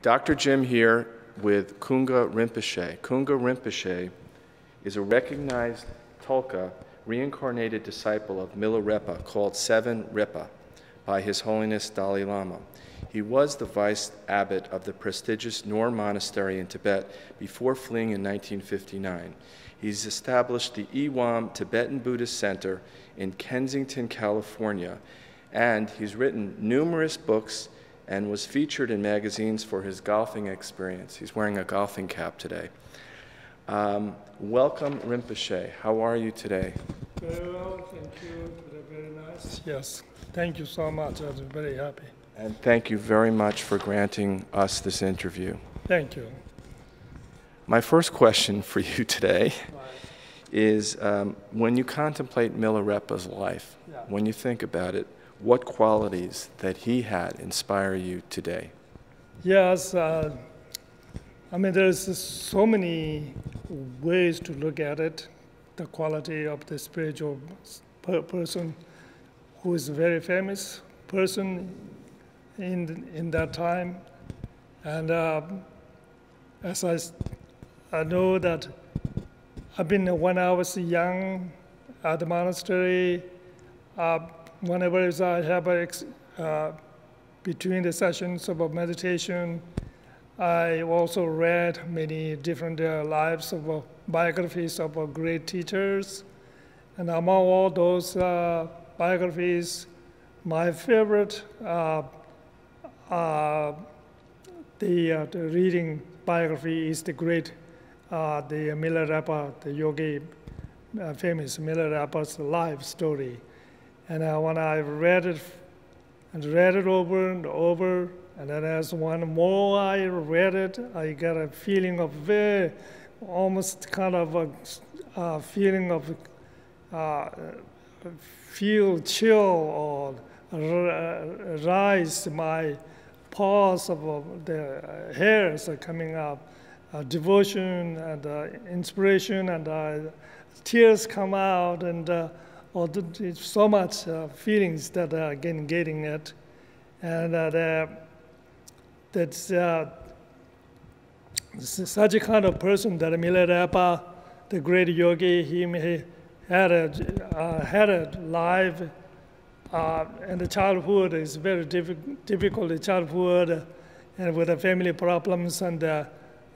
Dr. Jim here with Kunga Rinpoche. Kunga Rinpoche is a recognized Tulka, reincarnated disciple of MILAREPA called SEVAN REPA by His Holiness Dalai Lama. He was the vice abbot of the prestigious Nor Monastery in Tibet before fleeing in 1959. He's established the EWAM Tibetan Buddhist Center in Kensington, California, and he's written numerous books and was featured in magazines for his golfing experience. He's wearing a golfing cap today. Welcome, Rinpoche. How are you today? Very well, thank you. Very nice. Yes, thank you so much. I'm very happy. And thank you very much for granting us this interview. Thank you. My first question for you today is, when you contemplate Milarepa's life, when you think about it, what qualities that he had inspire you today? Yes, I mean, there's so many ways to look at it. The quality of the spiritual person who is a very famous person in that time. And as I know that I've been, when I was young at the monastery, whenever I have between the sessions of meditation, I also read many different lives of biographies of great teachers. And among all those biographies, my favorite, the reading biography is the great, the Milarepa, the yogi, famous Milarepa's life story. And when I read it over and over, and then as one more I read it, I got a feeling of very, almost kind of a feeling of feel chill or rise my pulse of the hairs are coming up, devotion and inspiration, and tears come out, and so much feelings that are getting it. And that's such a kind of person that Milarepa, the great yogi, he had a life, and the childhood is very difficult childhood, and with the family problems, and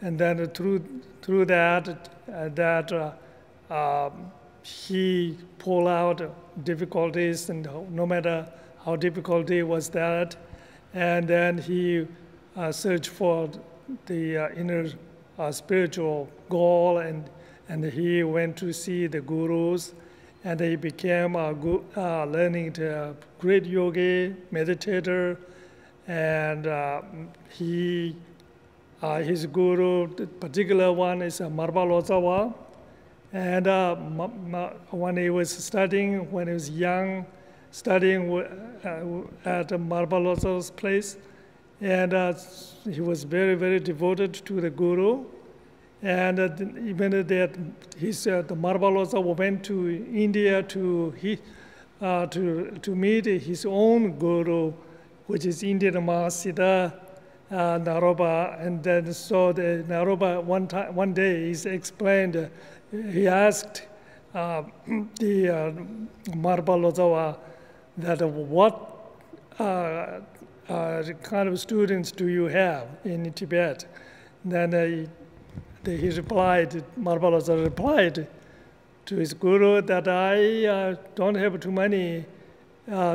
then through that he pulled out difficulties, and no matter how difficult it was that, and then he searched for the inner spiritual goal, and he went to see the gurus, and he became learning to great yogi, meditator, and his guru, the particular one is Marbalozawa. And when he was studying, when he was young, studying at Marbaloza's place, and he was very, very devoted to the guru. And even that the Marbaloza went to India to meet his own guru, which is Indian Mahasiddha Naropa. And then so the Naropa one day he explained. He asked the Marbalozawa that what kind of students do you have in Tibet? Then he replied, Marbaloza replied to his guru that I don't have too many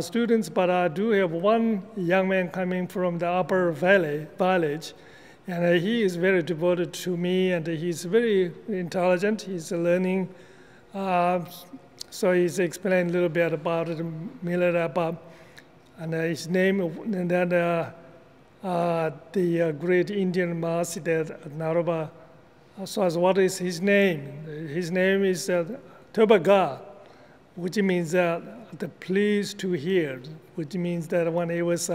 students, but I do have one young man coming from the upper village. And he is very devoted to me, and he's very intelligent. He's learning. So he's explained a little bit about Milarepa, and his name, and then the great Indian Mahasiddha Naropa. So as what is his name? His name is Tubaga, which means the pleased to hear, which means that when he was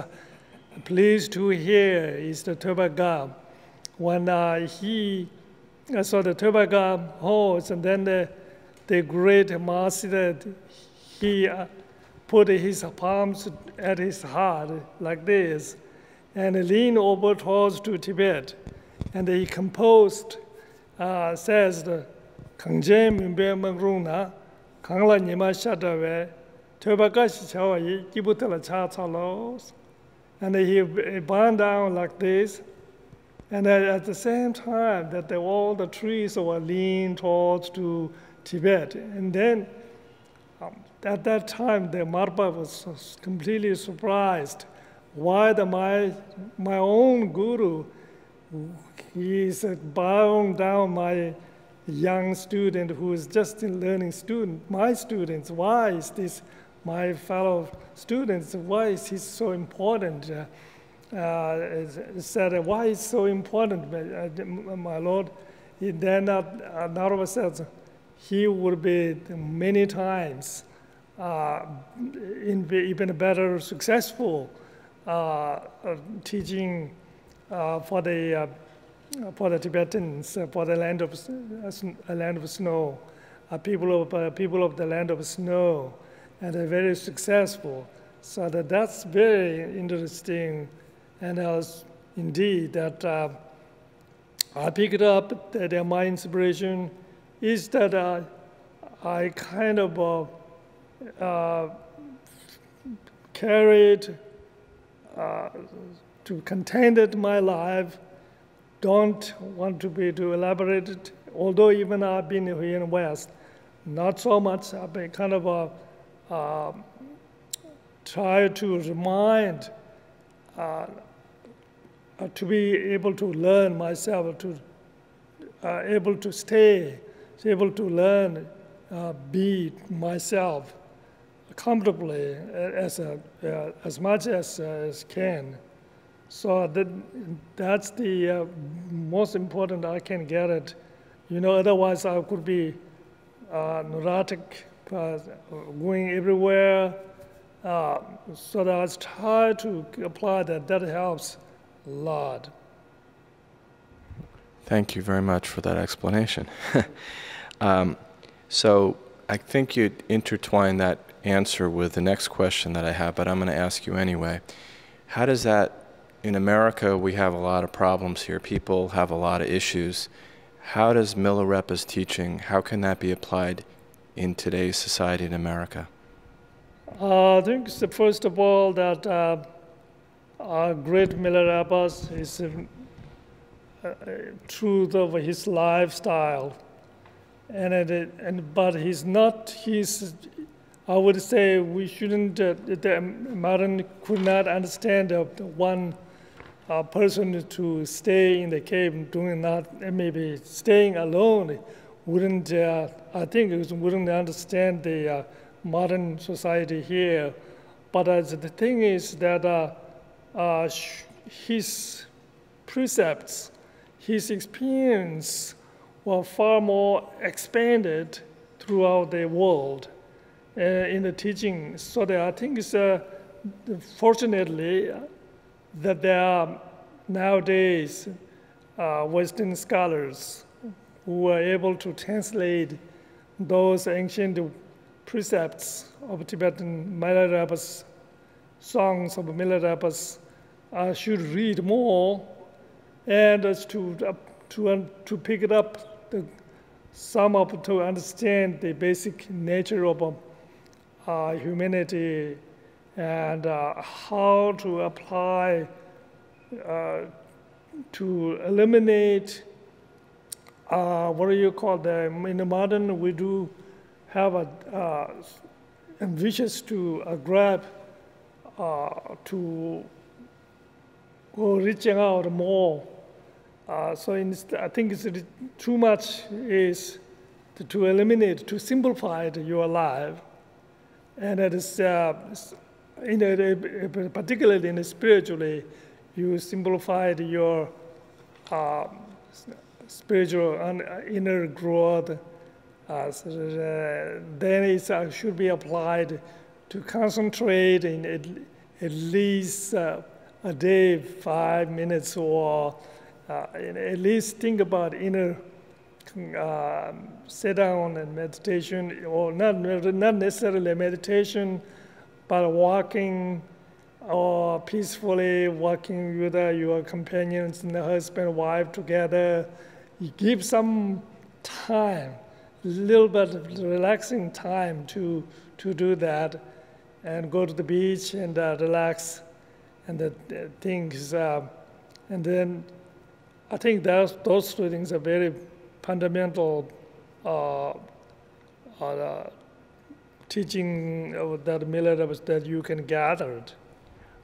pleased to hear is the Tubaga. When he saw the Tubaga holds, and then the great Mahasiddha, he put his palms at his heart like this, and lean over towards to Tibet. And he composed, says, "Kangje mimbe mangruna, kangla nima shadawe, tobakashi chawayi, kibutala cha chalos." And he burned down like this. And at the same time, that all the trees were lean towards to Tibet. And then at that time, the Marpa was completely surprised why my own guru, he is bowing down my young student who is just a learning student, my students. Why is this, my fellow students, why is he so important? Said, why is so important, my Lord? Then Narva says, he would be many times even better successful teaching for the Tibetans, for the land of snow, people of the land of snow, and they're very successful. So that's very interesting. And indeed, that I picked up that my inspiration is that I kind of carried to contain my life. Don't want to be too elaborated. Although even I've been here in the West, not so much. I've been kind of try to remind. To be able to learn myself, to able to stay, able to learn, be myself comfortably as much as can. So that's the most important I can get it. You know, otherwise I could be neurotic, going everywhere. So that I try to apply that. That helps a lot. Thank you very much for that explanation. So I think you'd intertwine that answer with the next question that I have, but I'm going to ask you anyway. How does that, in America, we have a lot of problems here. People have a lot of issues. How does Milarepa's teaching, how can that be applied in today's society in America? I think first of all that our great Milarepa is truth of his lifestyle, but he's not. I would say we shouldn't. The modern could not understand one person to stay in the cave doing that. Maybe staying alone wouldn't. I think it wouldn't understand the modern society here. But the thing is that his precepts, his experience were far more expanded throughout the world in the teaching. So that I think it's fortunately that there are nowadays Western scholars who are able to translate those ancient precepts of Tibetan Milarepa's songs of Milarepa's. Should read more and to pick it up, to understand the basic nature of humanity and how to apply to eliminate what do you call them? In the modern, we do have ambitious to grab to reaching out more. So I think it's too much is to eliminate, to simplify your life. And it is, particularly in spiritually, you simplified your spiritual and inner growth. Then it should be applied to concentrate in at least a day, 5 minutes, or at least think about inner sit down and meditation, or not necessarily meditation, but walking, or peacefully walking with your companions and the husband, wife together. You give some time, a little bit of relaxing time to do that, and go to the beach and relax, and the things. And then I think those two things are very fundamental teaching that Milarepa that you can gather.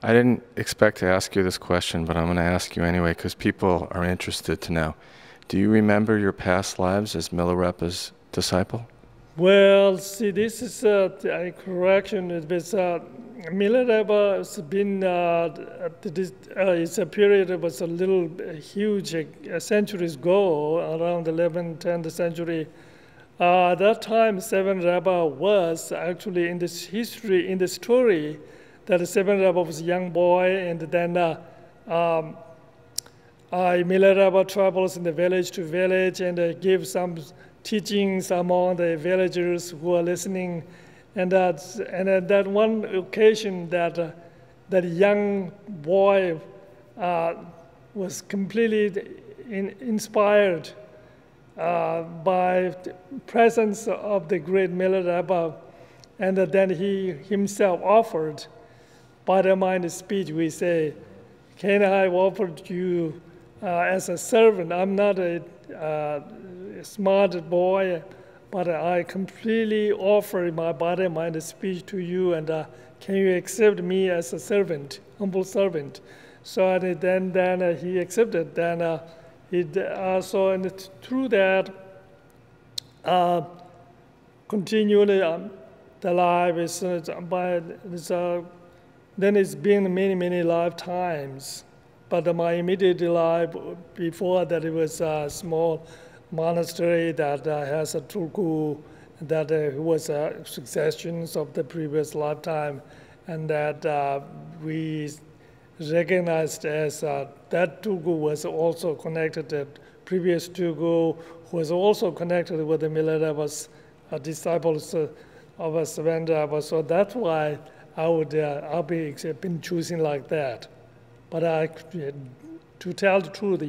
I didn't expect to ask you this question, but I'm going to ask you anyway because people are interested to know. Do you remember your past lives as Milarepa's disciple? Well, see, this is a correction. Milarepa has been, it's a period that was a little huge, centuries ago, around 11th, 10th century. At that time, Seven Repa was actually in this history, in the story, that Seven Repa was a young boy, and then Milarepa travels in the village to village and gives some teachings among the villagers who are listening. And at that one occasion, that young boy was completely inspired by the presence of the great Milarepa, and then he himself offered, by the mind speech, we say, "Can I offer you as a servant? I'm not a smart boy, but I completely offer my body, mind, speech to you, and can you accept me as a servant, humble servant?" So then he accepted. Then so and through that, continually the life is then it's been many lifetimes. But my immediate life before that, it was a small monastery that has a tulku that was successions of the previous lifetime, and that we recognized as that tulku was also connected to previous tulku, who was also connected with the Milarepa's disciples of Sevan Repa. So that's why I'll be been choosing like that. But to tell the truth,